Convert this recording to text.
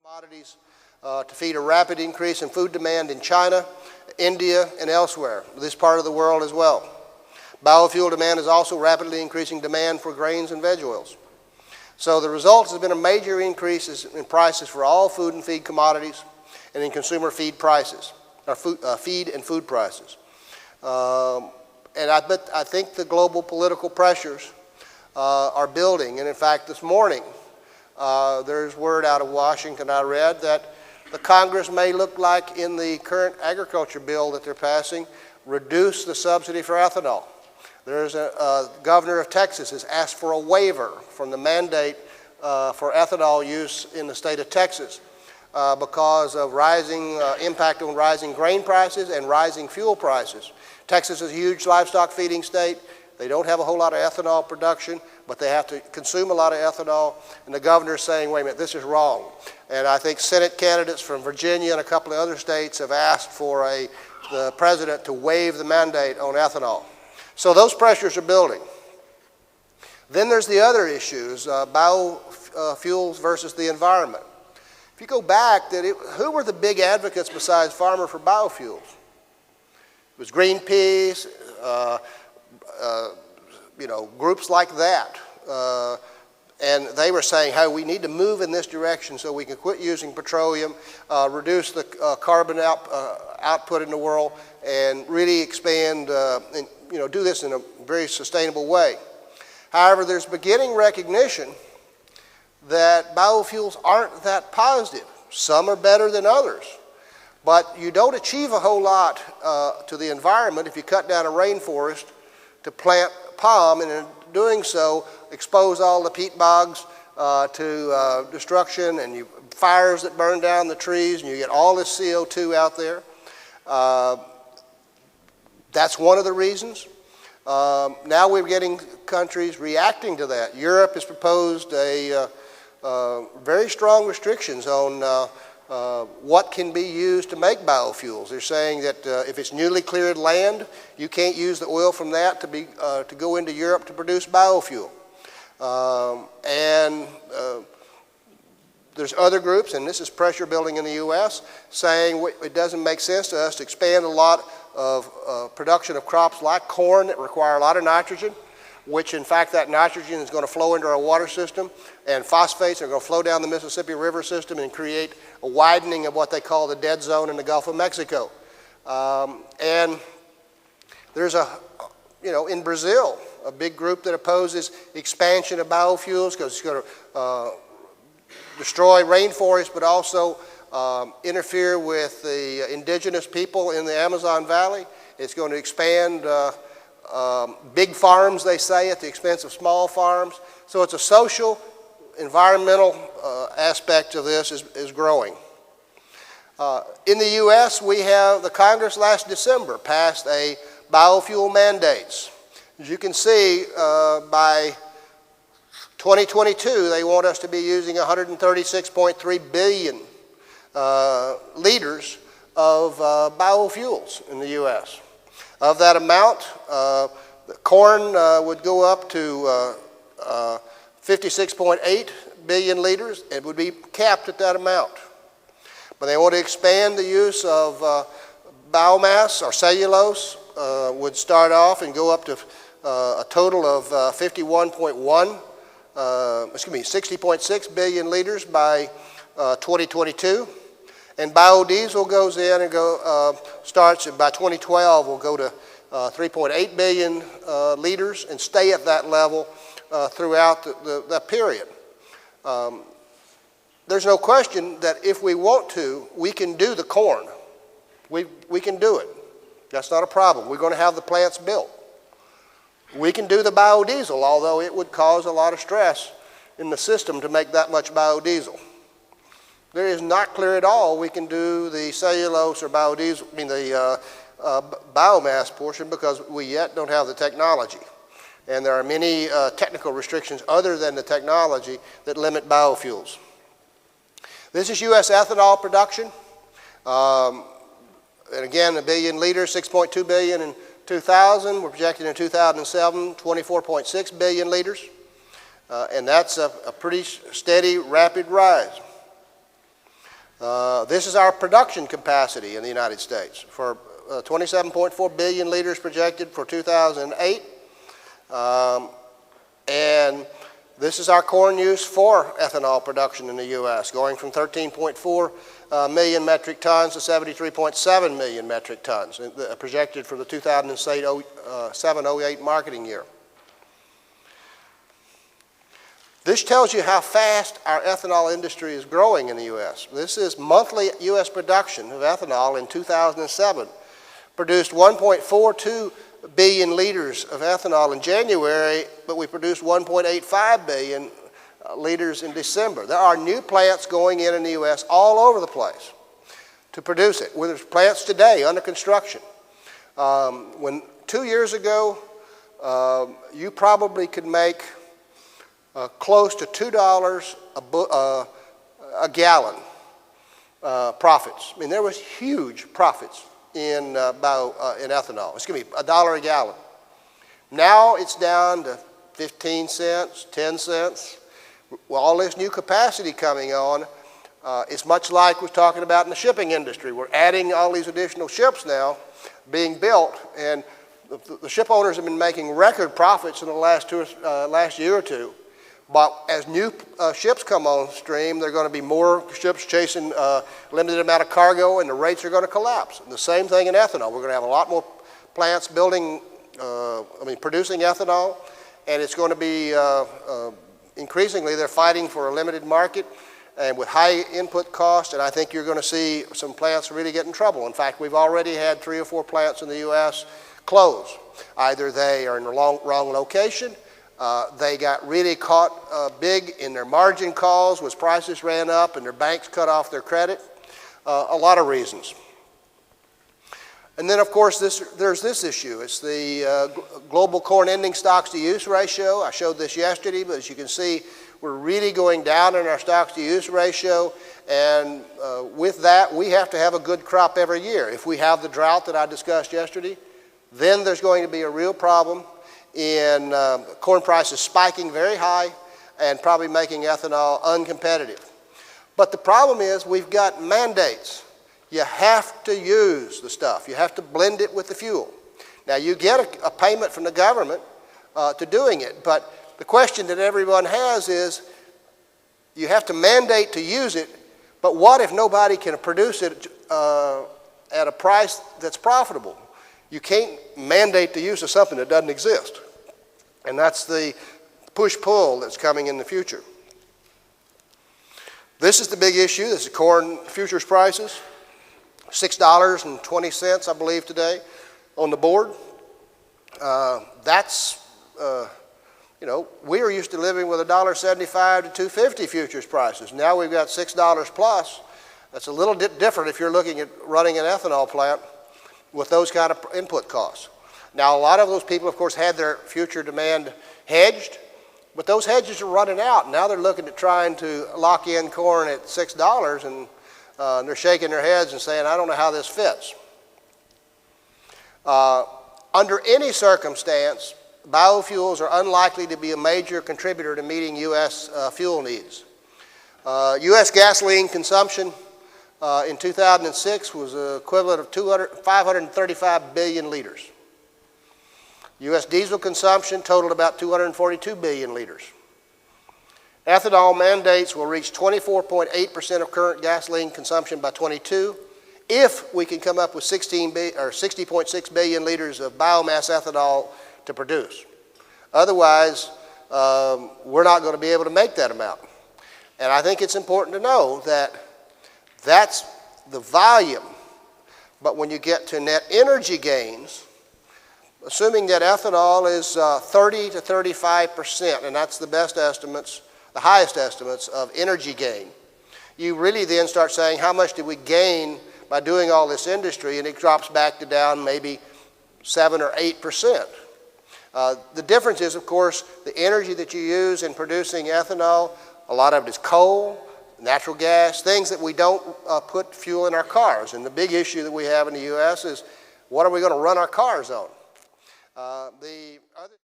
commodities to feed a rapid increase in food demand in China, India, and elsewhere, this part of the world as well. Biofuel demand is also rapidly increasing demand for grains and veg oils. So the result has been a major increase in prices for all food and feed commodities and in consumer feed prices, or feed and food prices. And I think the global political pressures are building. And in fact, this morning, there's word out of Washington I read that the Congress may look like in the current agriculture bill that they're passing, reduce the subsidy for ethanol. There's a governor of Texas has asked for a waiver from the mandate for ethanol use in the state of Texas because of rising impact on rising grain prices and rising fuel prices. Texas is a huge livestock feeding state. They don't have a whole lot of ethanol production, but they have to consume a lot of ethanol. And the governor is saying, wait a minute, this is wrong. And I think Senate candidates from Virginia and a couple of other states have asked for the president to waive the mandate on ethanol. So those pressures are building. Then there's the other issues, biofuels versus the environment. If you go back, who were the big advocates besides Farmer for biofuels? It was Greenpeace, groups like that. And they were saying, hey, we need to move in this direction so we can quit using petroleum, reduce the carbon output in the world, and really expand, do this in a very sustainable way. However, there's beginning recognition that biofuels aren't that positive. Some are better than others. But you don't achieve a whole lot to the environment if you cut down a rainforest to plant palm, and in doing so, expose all the peat bogs to destruction and fires that burn down the trees, and you get all this CO2 out there. That's one of the reasons. Now we're getting countries reacting to that. Europe has proposed very strong restrictions on what can be used to make biofuels. They're saying that if it's newly cleared land, you can't use the oil from that to go into Europe to produce biofuel. There's other groups, and this is pressure building in the U.S., saying it doesn't make sense to us to expand a lot of production of crops like corn that require a lot of nitrogen, which in fact that nitrogen is going to flow into our water system, and phosphates are going to flow down the Mississippi River system and create a widening of what they call the dead zone in the Gulf of Mexico. And there's in Brazil, a big group that opposes expansion of biofuels because it's going to destroy rainforests, but also interfere with the indigenous people in the Amazon Valley. It's going to expand big farms, they say, at the expense of small farms. So it's a social, environmental aspect of this is growing. In the U.S., we have the Congress last December passed a biofuel mandates. As you can see, by 2022, they want us to be using 136.3 billion liters of biofuels in the U.S. Of that amount, corn would go up to 56.8 billion liters. It would be capped at that amount. But they want to expand the use of biomass or cellulose, would start off and go up to a total of 60.6 billion liters by 2022. And biodiesel goes in and starts by 2012 will go to 3.8 billion liters and stay at that level throughout that period. There's no question that if we want to, we can do the corn. We can do it. That's not a problem. We're going to have the plants built. We can do the biodiesel, although it would cause a lot of stress in the system to make that much biodiesel. It is not clear at all we can do the cellulose or biodiesel, the biomass portion, because we yet don't have the technology. And there are many technical restrictions other than the technology that limit biofuels. This is U.S. ethanol production. And again, 1 billion liters, 6.2 billion in 2000. We're projecting in 2007, 24.6 billion liters. And that's a pretty steady, rapid rise. This is our production capacity in the United States for 27.4 billion liters projected for 2008. And this is our corn use for ethanol production in the U.S., going from 13.4 million metric tons to 73.7 million metric tons, projected for the 2007-08 marketing year. This tells you how fast our ethanol industry is growing in the U.S. This is monthly U.S. production of ethanol in 2007. Produced 1.42 billion liters of ethanol in January, but we produced 1.85 billion liters in December. There are new plants going in the U.S. all over the place to produce it. There's plants today under construction. When 2 years ago, you probably could make close to $2 a gallon profits. I mean, there was huge profits in ethanol. It's going to be $1 a gallon. Now it's down to 15 cents, 10 cents. With all this new capacity coming on, it's much like we're talking about in the shipping industry. We're adding all these additional ships now being built, and the ship owners have been making record profits in the last year or two. But as new ships come on stream, there are going to be more ships chasing limited amount of cargo, and the rates are going to collapse. And the same thing in ethanol. We're going to have a lot more plants producing ethanol, and it's going to be increasingly they're fighting for a limited market and with high input costs, and I think you're going to see some plants really get in trouble. In fact, we've already had 3 or 4 plants in the U.S. close. Either they are in the wrong location, they got really caught big in their margin calls as prices ran up and their banks cut off their credit. A lot of reasons. And then, of course, there's this issue. It's the global corn ending stocks to use ratio. I showed this yesterday, but as you can see, we're really going down in our stocks to use ratio. And with that, we have to have a good crop every year. If we have the drought that I discussed yesterday, then there's going to be a real problem in corn prices spiking very high and probably making ethanol uncompetitive. But the problem is we've got mandates. You have to use the stuff. You have to blend it with the fuel. Now, you get a payment from the government to doing it, but the question that everyone has is you have to mandate to use it, but what if nobody can produce it at a price that's profitable? You can't mandate the use of something that doesn't exist. And that's the push-pull that's coming in the future. This is the big issue. This is corn futures prices. $6.20, I believe, today on the board. We are used to living with $1.75 to $2.50 futures prices. Now we've got $6 plus. That's a little bit different if you're looking at running an ethanol plant with those kind of input costs. Now, a lot of those people, of course, had their future demand hedged, but those hedges are running out. Now they're looking at trying to lock in corn at $6, and they're shaking their heads and saying, I don't know how this fits. Under any circumstance, biofuels are unlikely to be a major contributor to meeting U.S. Fuel needs. U.S. gasoline consumption in 2006 was equivalent of 535 billion liters. U.S. diesel consumption totaled about 242 billion liters. Ethanol mandates will reach 24.8% of current gasoline consumption by 22 if we can come up with 60.6 billion liters of biomass ethanol to produce. Otherwise, we're not going to be able to make that amount. And I think it's important to know that that's the volume. But when you get to net energy gains, assuming that ethanol is 30 to 35%, and that's the best estimates, the highest estimates of energy gain, you really then start saying how much did we gain by doing all this industry, and it drops back to down maybe 7 or 8%. The difference is, of course, the energy that you use in producing ethanol. A lot of it is coal, natural gas, things that we don't put fuel in our cars. And the big issue that we have in the U.S. is what are we going to run our cars on?